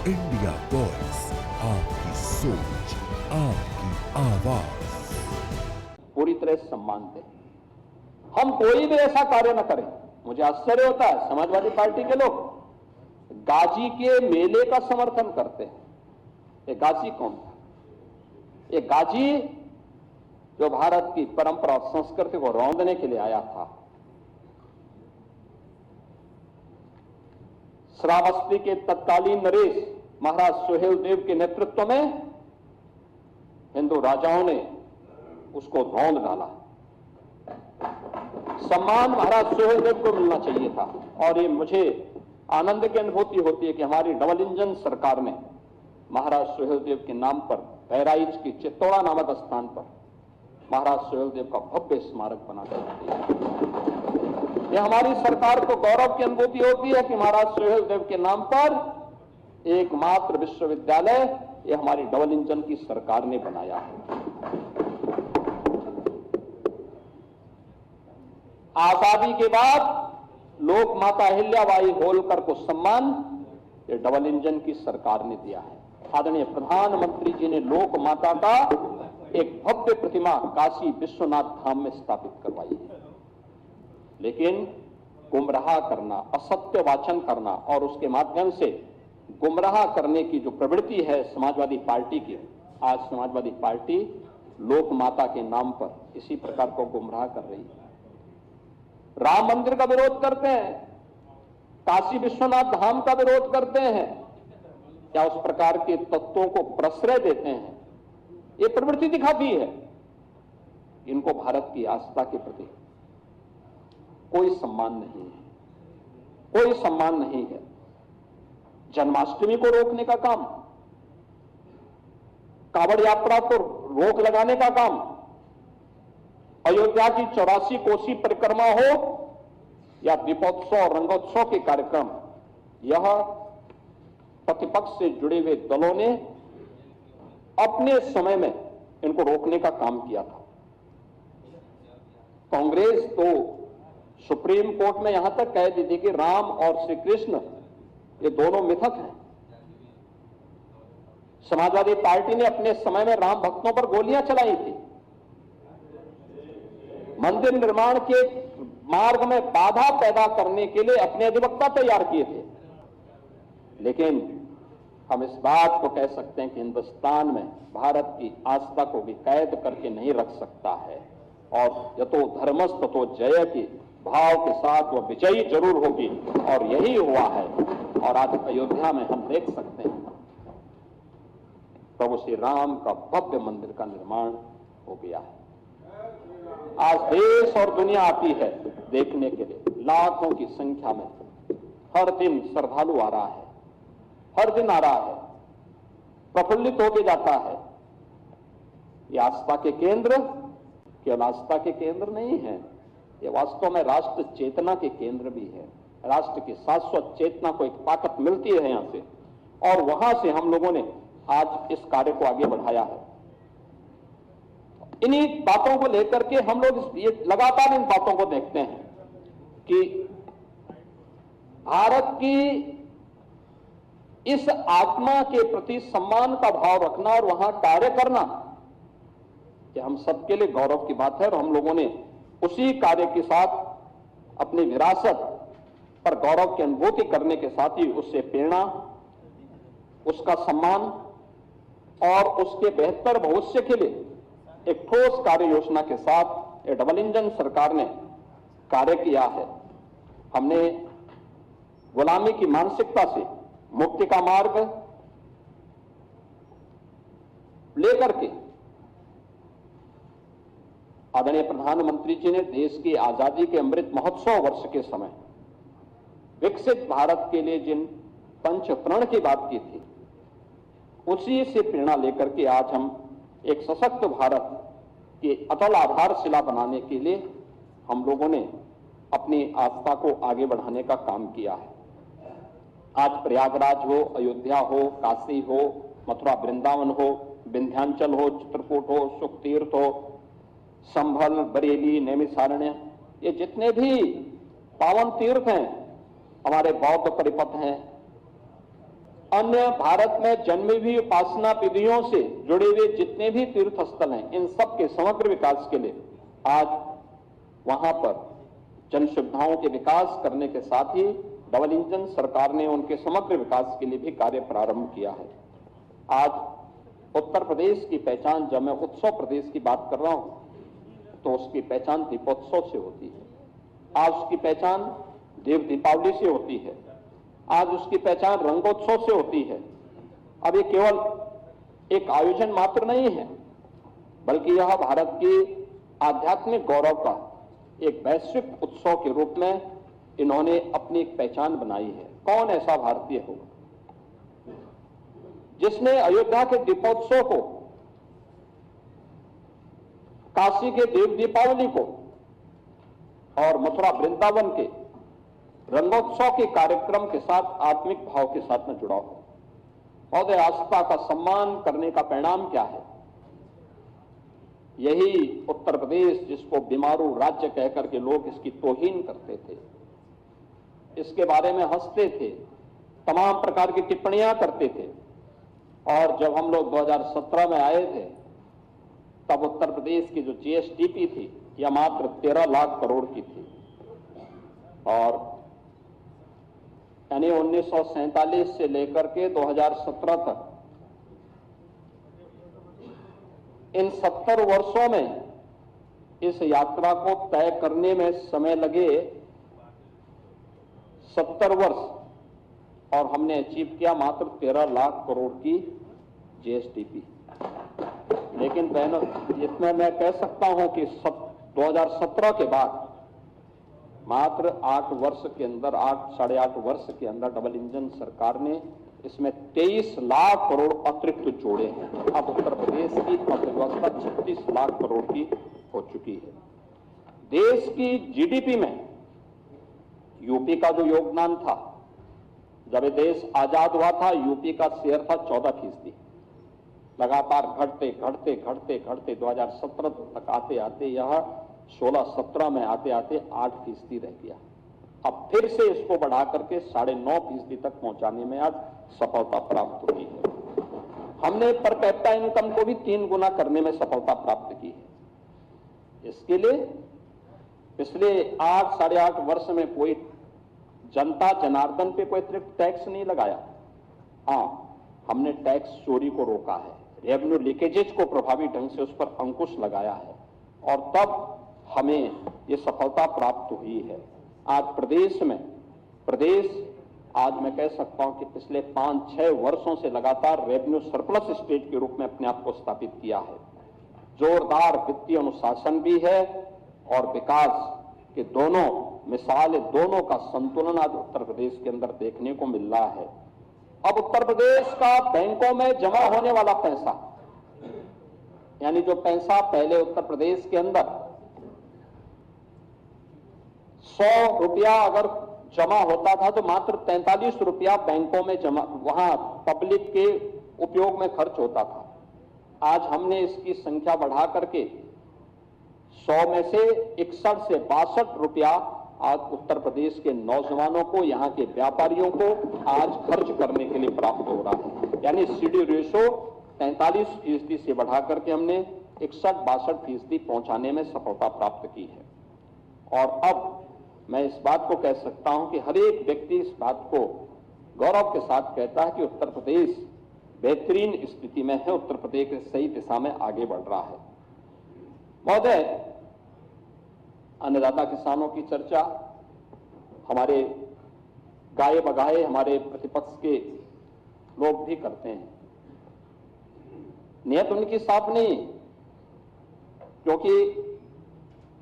India voice, आपकी सोच, आपकी आवाज। पूरी तरह सम्मान दें। हम कोई भी ऐसा कार्य न करें। मुझे आश्चर्य होता है, समाजवादी पार्टी के लोग गाजी के मेले का समर्थन करते हैं। ये गाजी कौन था? ये गाजी जो भारत की परंपरा और संस्कृति को रौंदने के लिए आया था। श्रावस्ती के तत्कालीन नरेश महाराज सुहेल देव के नेतृत्व में हिंदू राजाओं ने उसको रौंद डाला। सम्मान महाराज सुहेल देव को मिलना चाहिए था। और ये मुझे आनंद की अनुभूति होती है कि हमारी डबल इंजन सरकार ने महाराज सुहेल देव के नाम पर बहराइच की चित्तौड़ा नामक स्थान पर महाराज सुहेल देव का भव्य स्मारक बना दिया। यह हमारी सरकार को गौरव की अनुभूति होती है कि महाराज सुहेल देव के नाम पर एकमात्र विश्वविद्यालय यह हमारी डबल इंजन की सरकार ने बनाया है। आजादी के बाद लोक माता अहिल्याबाई होलकर को सम्मान ये डबल इंजन की सरकार ने दिया है। आदरणीय प्रधानमंत्री जी ने लोक माता का एक भव्य प्रतिमा काशी विश्वनाथ धाम में स्थापित करवाई है। लेकिन गुमराह करना, असत्य वाचन करना और उसके माध्यम से गुमराह करने की जो प्रवृत्ति है समाजवादी पार्टी की, आज समाजवादी पार्टी लोक माता के नाम पर इसी प्रकार को गुमराह कर रही है। राम मंदिर का विरोध करते हैं, काशी विश्वनाथ धाम का विरोध करते हैं, क्या उस प्रकार के तत्वों को प्रश्रय देते हैं। ये प्रवृत्ति दिखाती है इनको भारत की आस्था के प्रति कोई सम्मान नहीं है, कोई सम्मान नहीं है। जन्माष्टमी को रोकने का काम, कांवड़ यात्रा को रोक लगाने का काम, अयोध्या की 84 कोसी परिक्रमा हो या दीपोत्सव और रंगोत्सव के कार्यक्रम, यह प्रतिपक्ष से जुड़े हुए दलों ने अपने समय में इनको रोकने का काम किया था। कांग्रेस तो सुप्रीम कोर्ट में यहां तक कह दी थी कि राम और श्री कृष्ण ये दोनों मिथक हैं। समाजवादी पार्टी ने अपने समय में राम भक्तों पर गोलियां चलाई थी, मंदिर निर्माण के मार्ग में बाधा पैदा करने के लिए अपने अधिवक्ता तैयार किए थे। लेकिन हम इस बात को कह सकते हैं कि हिंदुस्तान में भारत की आस्था को भी कैद करके नहीं रख सकता है और यतो धर्मस् ततो जय के भाव के साथ वह विजयी जरूर होगी। और यही हुआ है। और आज अयोध्या में हम देख सकते हैं प्रभु श्री राम का भव्य मंदिर का निर्माण हो गया है। आज देश और दुनिया आती है देखने के लिए, लाखों की संख्या में हर दिन श्रद्धालु आ रहा है, हर दिन आ रहा है, प्रफुल्लित होके जाता है। ये आस्था के केंद्र केवल आस्था के केंद्र नहीं है, ये वास्तव में राष्ट्र चेतना के केंद्र भी है। राष्ट्र की शाश्वत चेतना को एक ताकत मिलती है यहां से, और वहां से हम लोगों ने आज इस कार्य को आगे बढ़ाया है। इन्हीं बातों को लेकर के हम लोग ये लगातार इन बातों को देखते हैं कि भारत की इस आत्मा के प्रति सम्मान का भाव रखना और वहां कार्य करना, कि हम सबके लिए गौरव की बात है। और हम लोगों ने उसी कार्य के साथ अपनी विरासत पर गौरव की अनुभूति करने के साथ ही उससे प्रेरणा, उसका सम्मान और उसके बेहतर भविष्य के लिए एक ठोस कार्य योजना के साथ ये डबल इंजन सरकार ने कार्य किया है। हमने गुलामी की मानसिकता से मुक्ति का मार्ग लेकर के आदरणीय प्रधानमंत्री जी ने देश की आजादी के अमृत महोत्सव वर्ष के समय विकसित भारत के लिए जिन पंच प्रण की बात की थी, उसी से प्रेरणा लेकर के आज हम एक सशक्त भारत की अटल आधारशिला बनाने के लिए हम लोगों ने अपनी आस्था को आगे बढ़ाने का काम किया है। आज प्रयागराज हो, अयोध्या हो, काशी हो, मथुरा वृंदावन हो, विंध्याचल हो, चित्रकूट हो, सुखतीर्थ हो, संभल, बरेली, नैमिषारण्य, ये जितने भी पावन तीर्थ हैं, हमारे बौद्ध परिपथ हैं, अन्य भारत में जन्मी हुई उपासना विधियों से जुड़े हुए जितने भी तीर्थ स्थल हैं, इन सब के समग्र विकास के लिए आज वहां पर जन सुविधाओं के विकास करने के साथ ही डबल इंजन सरकार ने उनके समग्र विकास के लिए भी कार्य प्रारंभ किया है। आज उत्तर प्रदेश की पहचान, जब मैं उत्सव प्रदेश की बात कर रहा हूं तो उसकी पहचान दीपोत्सव से होती है। आज उसकी पहचान देव दीपावली से होती है। आज उसकी पहचान रंगोत्सव से होती है। अब ये केवल एक आयोजन मात्र नहीं है, बल्कि यह भारत के आध्यात्मिक गौरव का एक वैश्विक उत्सव के रूप में इन्होंने अपनी एक पहचान बनाई है। कौन ऐसा भारतीय होगा जिसने अयोध्या के दीपोत्सव को, काशी के देव दीपावली को और मथुरा वृंदावन के रंगोत्सव के कार्यक्रम के साथ आत्मिक भाव के साथ में जुड़ा हो। महोदय, आस्था का सम्मान करने का परिणाम क्या है? यही उत्तर प्रदेश, जिसको बीमारू राज्य कहकर के लोग इसकी तौहीन करते थे, इसके बारे में हंसते थे, तमाम प्रकार की टिप्पणियां करते थे, और जब हम लोग 2017 में आए थे तब उत्तर प्रदेश की जो जीएसडीपी थी यह मात्र 13 लाख करोड़ की थी, और यानी 1947 से लेकर के 2017 तक इन 70 वर्षों में इस यात्रा को तय करने में समय लगे 70 वर्ष, और हमने अचीव किया मात्र 13 लाख करोड़ की जीएसडीपी। लेकिन बहनों, इसमें मैं कह सकता हूं कि 2017 के बाद मात्र 8 वर्ष के अंदर, 8-8.5 वर्ष के अंदर डबल इंजन सरकार ने इसमें 23 लाख करोड़ अतिरिक्त जोड़े हैं। अब उत्तर प्रदेश की अर्थव्यवस्था 36 लाख करोड़ की हो चुकी है। देश की जीडीपी में यूपी का जो योगदान था, जब ये देश आजाद हुआ था, यूपी का शेयर था 14%। लगातार घटते घटते घटते घटते 2017 तक आते आते यह 16-17 में आते आते 8% रह गया। अब फिर से इसको बढ़ा करके 9.5% तक पहुंचाने में आज सफलता प्राप्त हुई है। हमने पर कैपिटा इनकम को भी 3 गुना करने में सफलता प्राप्त की है। इसके लिए पिछले 8-8.5 वर्ष में कोई जनता जनार्दन पे कोई अतिरिक्त टैक्स नहीं लगाया। हाँ, हमने टैक्स चोरी को रोका है, रेवेन्यू लीकेजेज को प्रभावी ढंग से उस पर अंकुश लगाया है, और तब हमें ये सफलता प्राप्त हुई है। आज प्रदेश आज मैं कह सकता हूं कि पिछले 5-6 वर्षों से लगातार रेवेन्यू सरप्लस स्टेट के रूप में अपने आप को स्थापित किया है। जोरदार वित्तीय अनुशासन भी है और विकास के दोनों मिसाल, दोनों का संतुलन आज उत्तर प्रदेश के अंदर देखने को मिल रहा है। अब उत्तर प्रदेश का बैंकों में जमा होने वाला पैसा, यानी जो पैसा पहले उत्तर प्रदेश के अंदर 100 रुपया अगर जमा होता था तो मात्र 43 रुपया बैंकों में जमा, वहां पब्लिक के उपयोग में खर्च होता था। आज हमने इसकी संख्या बढ़ा करके 100 में से 61 से 62 रुपया आज उत्तर प्रदेश के नौजवानों को, यहाँ के व्यापारियों को आज खर्च करने के लिए प्राप्त हो रहा है। यानी सीडी रेशो 43% से बढ़ा करके हमने 61-62% पहुंचाने में सफलता प्राप्त की है। और अब मैं इस बात को कह सकता हूं कि हर एक व्यक्ति इस बात को गौरव के साथ कहता है कि उत्तर प्रदेश बेहतरीन स्थिति में है, उत्तर प्रदेश सही दिशा में आगे बढ़ रहा है। महोदय, अन्नदाता किसानों की चर्चा हमारे गाए बगाए हमारे प्रतिपक्ष के लोग भी करते हैं। नियत उनकी साफ नहीं, क्योंकि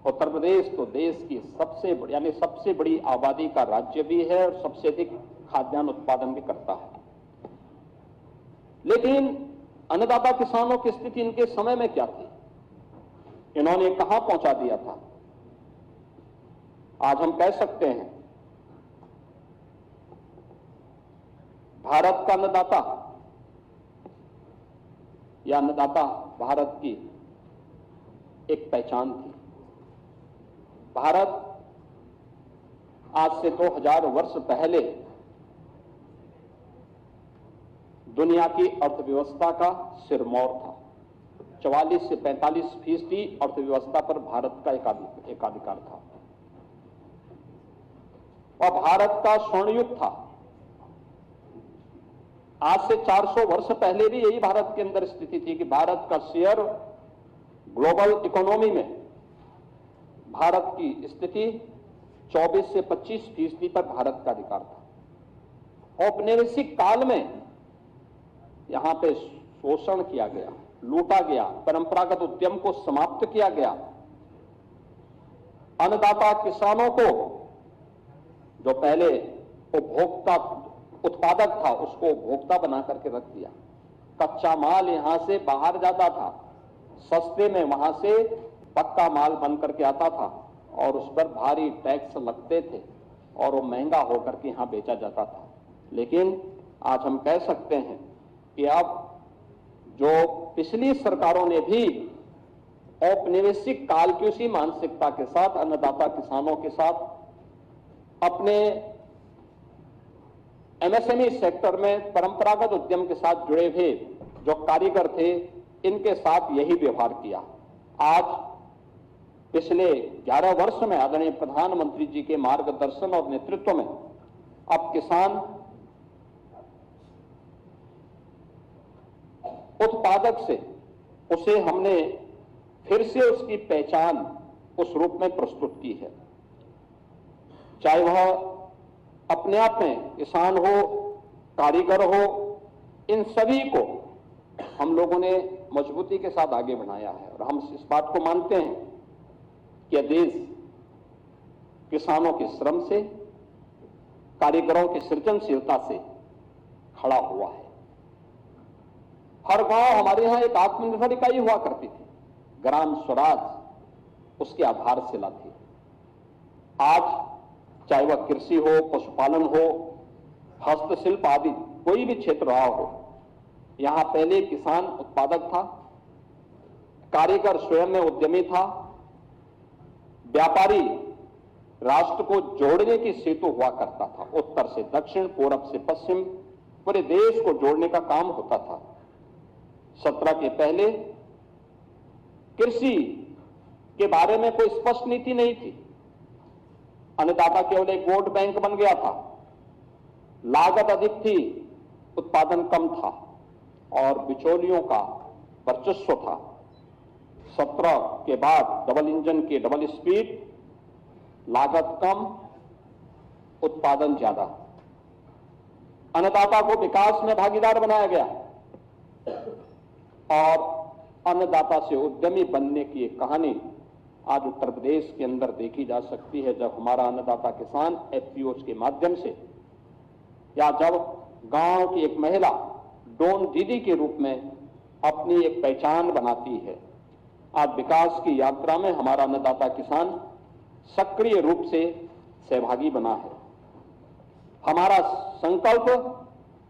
उत्तर प्रदेश तो देश की सबसे बड़ी आबादी का राज्य भी है और सबसे अधिक खाद्यान्न उत्पादन भी करता है। लेकिन अन्नदाता किसानों की स्थिति इनके समय में क्या थी, इन्होंने कहां पहुंचा दिया था? आज हम कह सकते हैं भारत का अन्नदाता या अन्नदाता भारत की एक पहचान थी। भारत आज से 2000 वर्ष पहले दुनिया की अर्थव्यवस्था का सिरमौर था। 44 से 45% अर्थव्यवस्था पर भारत का एकाधिकार था और भारत का स्वर्ण युग था। आज से 400 वर्ष पहले भी यही भारत के अंदर स्थिति थी कि भारत का शेयर ग्लोबल इकोनॉमी में भारत की स्थिति 24 से 25% पर भारत का अधिकार था। औपनिवेशिक काल में यहां पे शोषण किया गया, लूटा गया, परंपरागत उद्यम को समाप्त किया गया, अन्नदाता किसानों को जो पहले उपभोक्ता उत्पादक था उसको उपभोक्ता बना करके रख दिया। कच्चा माल यहां से बाहर जाता था, सस्ते में वहां से पक्का माल बन करके आता था और उस पर भारी टैक्स लगते थे और वो महंगा होकर के यहां बेचा जाता था। लेकिन आज हम कह सकते हैं कि अब जो पिछली सरकारों ने भी औपनिवेशिक काल की उसी मानसिकता के साथ अन्नदाता किसानों के साथ अपने एमएसएमई सेक्टर में परंपरागत उद्यम के साथ जुड़े हुए जो कारीगर थे इनके साथ यही व्यवहार किया। आज पिछले 11 वर्ष में आदरणीय प्रधानमंत्री जी के मार्गदर्शन और नेतृत्व में अब किसान उत्पादक से उसे हमने फिर से उसकी पहचान उस रूप में प्रस्तुत की है। चाहे वह अपने आप में किसान हो, कारीगर हो, इन सभी को हम लोगों ने मजबूती के साथ आगे बढ़ाया है और हम इस बात को मानते हैं कि देश किसानों के श्रम से, कारीगरों की सृजनशीलता से खड़ा हुआ है। हर गांव हमारे यहां एक आत्मनिर्भर इकाई हुआ करती थी, ग्राम स्वराज उसकी आधारशिला थी। आज चाहे वह कृषि हो, पशुपालन हो, हस्तशिल्प आदि कोई भी क्षेत्र रहा हो, यहां पहले किसान उत्पादक था, कारीगर स्वयं में उद्यमी था, व्यापारी राष्ट्र को जोड़ने की सेतु हुआ करता था। उत्तर से दक्षिण, पूरब से पश्चिम, पूरे देश को जोड़ने का काम होता था। 17 के पहले कृषि के बारे में कोई स्पष्ट नीति नहीं थी। अन्नदाता केवल एक वोट बैंक बन गया था, लागत अधिक थी, उत्पादन कम था और बिचौलियों का वर्चस्व था। 17 के बाद डबल इंजन के डबल स्पीड, लागत कम, उत्पादन ज्यादा। अन्नदाता को विकास में भागीदार बनाया गया और अन्नदाता से उद्यमी बनने की एक कहानी आज उत्तर प्रदेश के अंदर देखी जा सकती है, जब हमारा अन्नदाता किसान एफपीओज के माध्यम से या जब गांव की एक महिला डोन दीदी के रूप में अपनी एक पहचान बनाती है। आज विकास की यात्रा में हमारा अन्नदाता किसान सक्रिय रूप से सहभागी बना है। हमारा संकल्प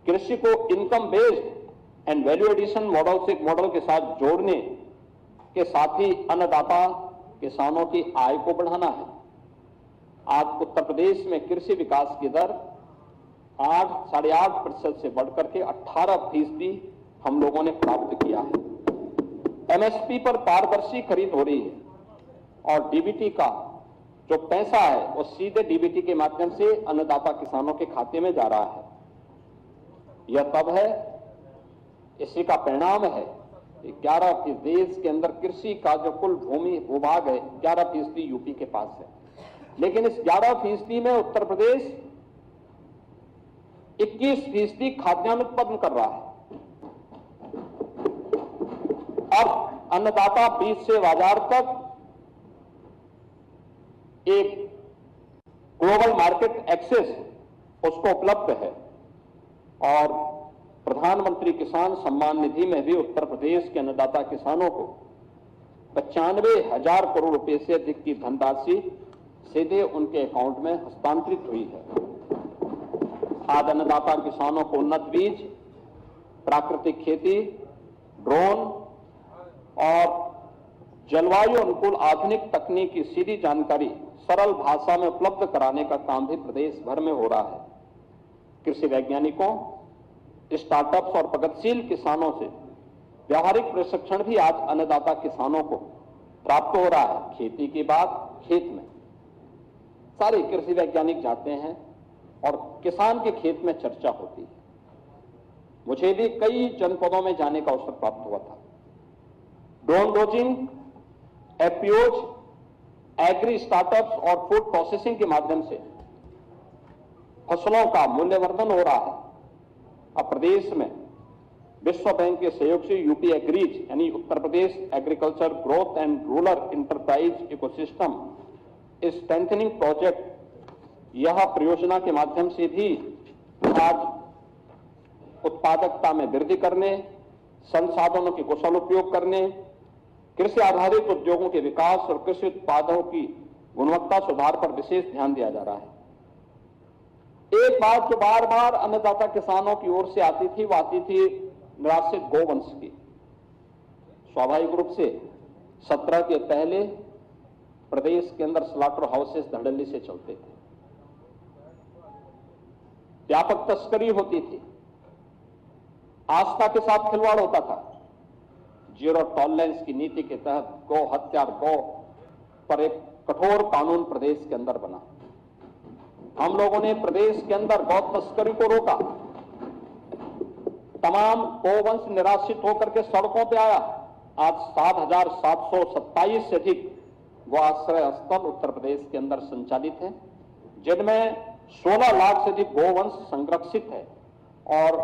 कृषि को income based and value edition model के साथ जोड़ने के साथ ही अन्नदाता किसानों की आय को बढ़ाना है। आज उत्तर प्रदेश में कृषि विकास की दर 8-8.5% से बढ़कर के 18% हम लोगों ने प्राप्त किया है। एमएसपी पर पारदर्शी खरीद हो रही है और डीबीटी का जो पैसा है वो सीधे डीबीटी के माध्यम से अन्नदाता किसानों के खाते में जा रहा है। यह तब है, इसी का परिणाम है 11% देश के अंदर कृषि का जो कुल भूमि भूभाग है 11% यूपी के पास है, लेकिन इस 11% में उत्तर प्रदेश 21% खाद्यान्न उत्पादन कर रहा है। अब अन्नदाता बीज से बाजार तक एक ग्लोबल मार्केट एक्सेस उसको उपलब्ध है और प्रधानमंत्री किसान सम्मान निधि में भी उत्तर प्रदेश के अन्नदाता किसानों को 95,000 करोड़ रुपए से अधिक की धनराशि सीधे उनके अकाउंट में हस्तांतरित हुई है। आज अन्नदाता किसानों को उन्नत बीज, प्राकृतिक खेती, ड्रोन और जलवायु अनुकूल आधुनिक तकनीक की सीधी जानकारी सरल भाषा में उपलब्ध कराने का काम भी प्रदेश भर में हो रहा है। कृषि वैज्ञानिकों, स्टार्टअप्स और प्रगतिशील किसानों से व्यावहारिक प्रशिक्षण भी आज अन्नदाता किसानों को प्राप्त हो रहा है। खेती के बाद खेत में सारे कृषि वैज्ञानिक जाते हैं और किसान के खेत में चर्चा होती है। मुझे भी कई जनपदों में जाने का अवसर प्राप्त हुआ था। Drone dosing, FPOs, agri startups और फूड प्रोसेसिंग के माध्यम से फसलों का मूल्यवर्धन हो रहा है। अब प्रदेश में विश्व बैंक के सहयोग से यूपी एग्रीज यानी Uttar Pradesh agriculture growth and rural enterprise ecosystem strengthening project, यह परियोजना के माध्यम से भी आज उत्पादकता में वृद्धि करने, संसाधनों के कुशल उपयोग करने, कृषि आधारित उद्योगों के विकास और कृषि उत्पादों की गुणवत्ता सुधार पर विशेष ध्यान दिया जा रहा है। एक बात जो बार बार अन्नदाता किसानों की ओर से आती थी, वो आती थी निराश्रित गौवंश की। स्वाभाविक रूप से 17 के पहले प्रदेश के अंदर स्लॉटर हाउसेस धड़ल्ले से चलते थे, व्यापक तस्करी होती थी, आस्था के साथ खिलवाड़ होता था। जीरो टॉलरेंस की नीति के तहत गौ हत्या और गौ पर एक कठोर कानून प्रदेश के अंदर बना। हम लोगों ने प्रदेश के अंदर गौ तस्करी को रोका। तमाम गौवंश निराश्रित होकर के सड़कों पे आया। आज 7,727 से अधिक गौ आश्रय स्थल उत्तर प्रदेश के अंदर संचालित हैं, जिनमें 16 लाख से अधिक गौवंश संरक्षित है। और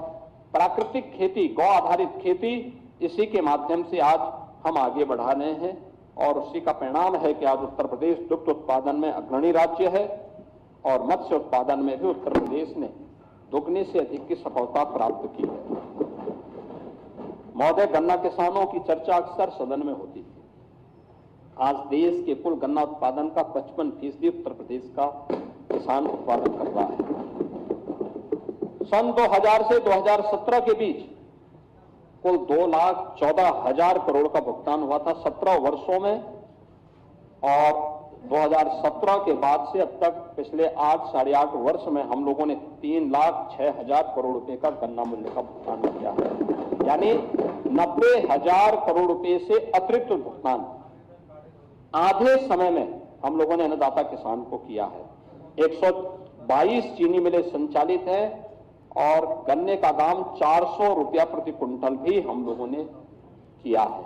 प्राकृतिक खेती, गौ आधारित खेती, इसी के माध्यम से आज हम आगे बढ़ा रहे हैं और उसी का परिणाम है कि आज उत्तर प्रदेश दुग्ध उत्पादन में अग्रणी राज्य है और मत्स्य उत्पादन में भी उत्तर प्रदेश ने दुगने से अधिक की सफलता प्राप्त की है। महोदय, गन्ना किसानों की चर्चा अक्सर सदन में होती है। आज देश के कुल गन्ना उत्पादन का 55% उत्तर प्रदेश का किसान उत्पादन कर रहा है। सन 2000 से 2017 के बीच कुल 2,14,000 करोड़ का भुगतान हुआ था 17 वर्षों में, और 2017 के बाद से अब तक पिछले 8 साढ़े 8 वर्ष में हम लोगों ने 3,06,000 करोड़ रुपए का गन्ना मूल्य का भुगतान किया है। यानी 90,000 करोड़ रुपए से अतिरिक्त भुगतान आधे समय में हम लोगों ने अन्नदाता किसान को किया है। 122 चीनी मिलें संचालित है और गन्ने का दाम 400 रुपया प्रति कुंटल भी हम लोगों ने किया है।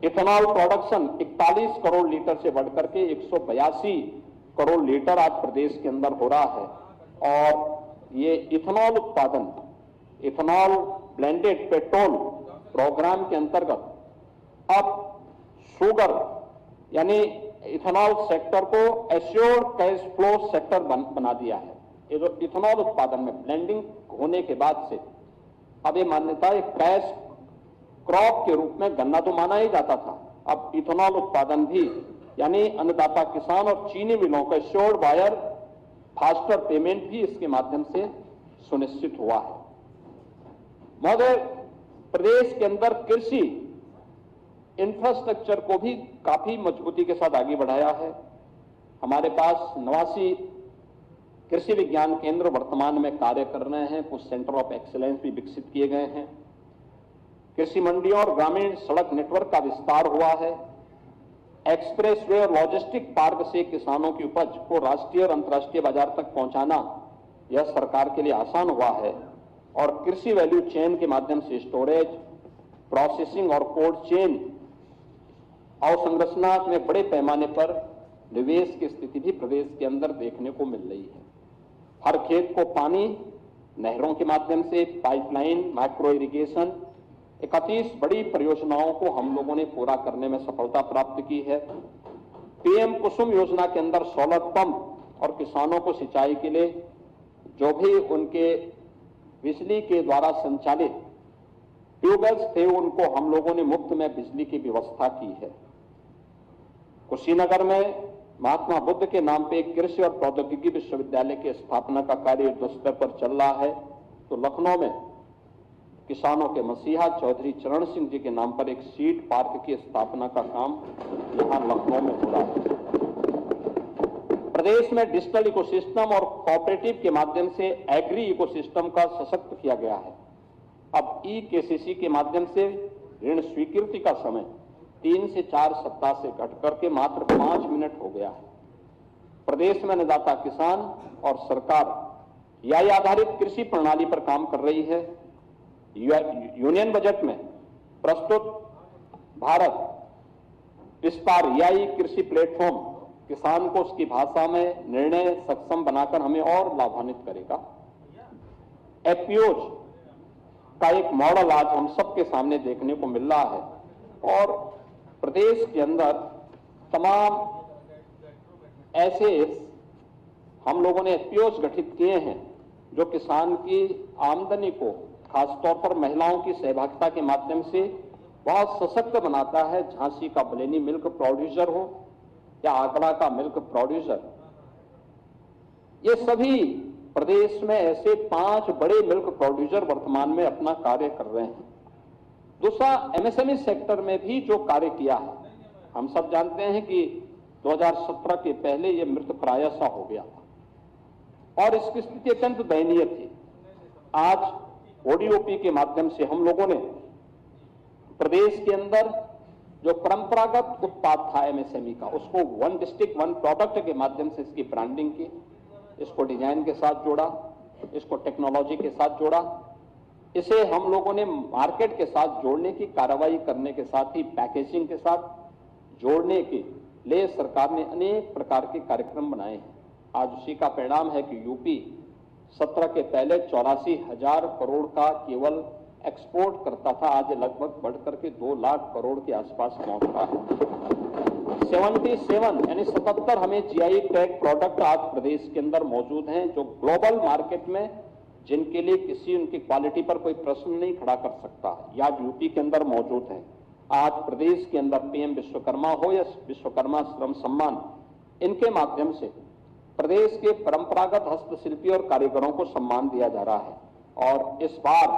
इथेनॉल प्रोडक्शन 41 करोड़ लीटर से बढ़कर के 182 करोड़ लीटर आज प्रदेश के अंदर हो रहा है। और ये इथेनॉल उत्पादन, इथेनॉल ब्लेंडेड पेट्रोल प्रोग्राम के अंतर्गत अब शुगर यानी इथेनॉल सेक्टर को एश्योर्ड कैश फ्लो सेक्टर बना दिया है। ये जो इथेनॉल उत्पादन में ब्लेंडिंग होने के बाद से अब ये मान्यता है कैश क्रॉप के रूप में गन्ना तो माना ही जाता था, अब इथेनॉल उत्पादन भी यानी अन्नदाता किसान और चीनी मिलों का एश्योर्ड बायर फास्टर पेमेंट भी इसके माध्यम से सुनिश्चित हुआ है। महोदय, प्रदेश के अंदर कृषि इंफ्रास्ट्रक्चर को भी काफी मजबूती के साथ आगे बढ़ाया है। हमारे पास 89 कृषि विज्ञान केंद्र वर्तमान में कार्य कर रहे हैं, कुछ सेंटर ऑफ एक्सीलेंस भी विकसित किए गए हैं। कृषि मंडियों और ग्रामीण सड़क नेटवर्क का विस्तार हुआ है। एक्सप्रेसवे और लॉजिस्टिक पार्क से किसानों की उपज को राष्ट्रीय और अंतर्राष्ट्रीय बाजार तक पहुंचाना यह सरकार के लिए आसान हुआ है। और कृषि वैल्यू चेन के माध्यम से स्टोरेज, प्रोसेसिंग और कोल्ड चेन अवसंरचना में बड़े पैमाने पर निवेश की स्थिति भी प्रदेश के अंदर देखने को मिल रही है। हर खेत को पानी नहरों के माध्यम से, पाइपलाइन, माइक्रो इरिगेशन, 31 बड़ी परियोजनाओं को हम लोगों ने पूरा करने में सफलता प्राप्त की है। पीएम कुसुम योजना के अंदर सोलर पंप और किसानों को सिंचाई के लिए जो भी उनके बिजली के द्वारा संचालित ट्यूबवेल्स थे, उनको हम लोगों ने मुफ्त में बिजली की व्यवस्था की है। कुशीनगर में महात्मा बुद्ध के नाम पे एक कृषि और प्रौद्योगिकी विश्वविद्यालय की स्थापना का कार्य युद्ध स्तर पर चल रहा है। तो लखनऊ में किसानों के मसीहा चौधरी चरण सिंह जी के नाम पर एक सीड पार्क की स्थापना का काम यहां लखनऊ में हो रहा है। प्रदेश में डिजिटल इकोसिस्टम और कोऑपरेटिव के माध्यम से एग्री इकोसिस्टम का सशक्त किया गया है। अब ई-केसीसी के माध्यम से ऋण स्वीकृति का समय 3 से 4 सप्ताह से घट करके मात्र 5 मिनट हो गया है। प्रदेश में अन्नदाता किसान और सरकार एआई आधारित कृषि प्रणाली पर काम कर रही है। यूनियन बजट में प्रस्तुत भारत विस्तार एआई कृषि प्लेटफॉर्म किसान को उसकी भाषा में निर्णय सक्षम बनाकर हमें और लाभान्वित करेगा। एपीओज का एक मॉडल आज हम सबके सामने देखने को मिल रहा है और प्रदेश के अंदर तमाम ऐसे हम लोगों ने एपीओज गठित किए हैं जो किसान की आमदनी को खासतौर पर महिलाओं की सहभागिता के माध्यम से बहुत सशक्त बनाता है। झांसी का बलेनी मिल्क प्रोड्यूसर हो या आगरा का मिल्क प्रोड्यूसर, ये सभी प्रदेश में ऐसे 5 बड़े मिल्क प्रोड्यूसर वर्तमान में अपना कार्य कर रहे हैं। दूसरा, एमएसएमई सेक्टर में भी जो कार्य किया है, हम सब जानते हैं कि 2017 के पहले ये मृत प्राय सा हो गया था और इसकी स्थिति अत्यंत दयनीय थी। आज ओडीओपी के माध्यम से हम लोगों ने प्रदेश के अंदर जो परंपरागत उत्पाद था एमएसएमई का, उसको वन डिस्ट्रिक्ट वन प्रोडक्ट के माध्यम से इसकी ब्रांडिंग की, इसको डिजाइन के साथ जोड़ा, इसको टेक्नोलॉजी के साथ जोड़ा, इसे हम लोगों ने मार्केट के साथ जोड़ने की कार्रवाई करने के साथ ही पैकेजिंग के साथ जोड़ने के लिए सरकार ने अनेक प्रकार के कार्यक्रम बनाए हैं। आज उसी का परिणाम है कि यूपी 17 के पहले 84,000 करोड़ का केवल एक्सपोर्ट करता था, आज लगभग बढ़कर के 2 लाख करोड़ के आसपास पहुंच रहा है। 77 यानी 77 हमें जीआई टैग प्रोडक्ट आज प्रदेश के अंदर मौजूद हैं जो ग्लोबल मार्केट में जिनके लिए किसी उनकी क्वालिटी पर कोई प्रश्न नहीं खड़ा कर सकता, या यूपी के अंदर मौजूद है। आज प्रदेश के अंदर पीएम विश्वकर्मा हो या विश्वकर्मा श्रम सम्मान, इनके माध्यम से प्रदेश के परंपरागत हस्तशिल्पी और कारीगरों को सम्मान दिया जा रहा है। और इस बार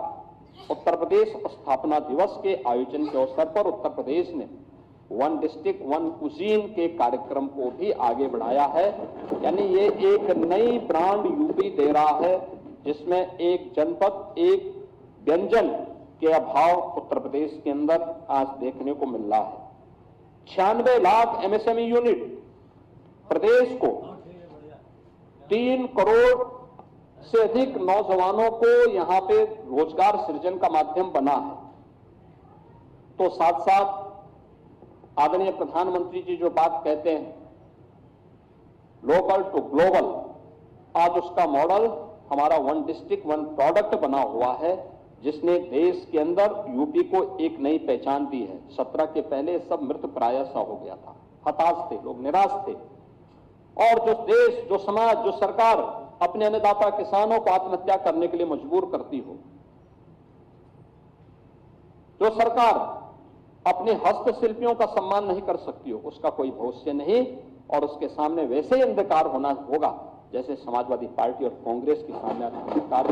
उत्तर प्रदेश स्थापना दिवस के आयोजन के अवसर पर उत्तर प्रदेश ने वन डिस्ट्रिक्ट वन कुजीन के कार्यक्रम को भी आगे बढ़ाया है। यानी ये एक नई ब्रांड यूपी दे रहा है जिसमें एक जनपद एक व्यंजन के अभाव उत्तर प्रदेश के अंदर आज देखने को मिल रहा है। 96 लाख एमएसएमई यूनिट प्रदेश को 3 करोड़ से अधिक नौजवानों को यहां पे रोजगार सृजन का माध्यम बना है। तो साथ साथ आदरणीय प्रधानमंत्री जी जो बात कहते हैं लोकल टू ग्लोबल, आज उसका मॉडल हमारा वन डिस्ट्रिक्ट वन प्रोडक्ट बना हुआ है जिसने देश के अंदर यूपी को एक नई पहचान दी है। 17 के पहले सब मृत प्राय सा हो गया था, हताश थे लोग, निराश थे। और जो देश, जो समाज, जो सरकार अपने अन्नदाता किसानों को आत्महत्या करने के लिए मजबूर करती हो, जो सरकार अपने हस्तशिल्पियों का सम्मान नहीं कर सकती हो, उसका कोई भविष्य नहीं और उसके सामने वैसे ही अंधकार होना होगा जैसे समाजवादी पार्टी और कांग्रेस के सामने अंधकार।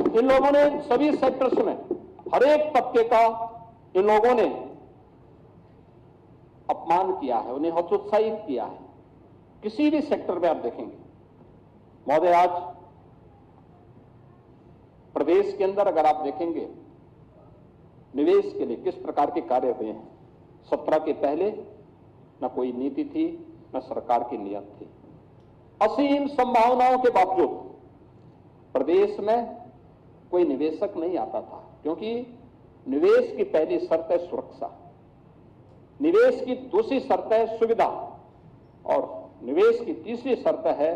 इन लोगों ने सभी सेक्टर्स में हर एक तबके का इन लोगों ने अपमान किया है, उन्हें हतोत्साहित किया है। किसी भी सेक्टर में आप देखेंगे महोदय, आज प्रदेश के अंदर अगर आप देखेंगे निवेश के लिए किस प्रकार के कार्य हुए हैं। 17 के पहले न कोई नीति थी न सरकार की नीयत थी। असीम संभावनाओं के बावजूद प्रदेश में कोई निवेशक नहीं आता था, क्योंकि निवेश की पहली शर्त है सुरक्षा, निवेश की दूसरी शर्त है सुविधा और निवेश की तीसरी शर्त है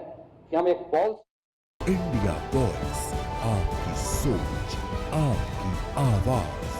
कि हम एक पॉलिसी। इंडिया वॉइस, आपकी सोच, आपकी आवाज।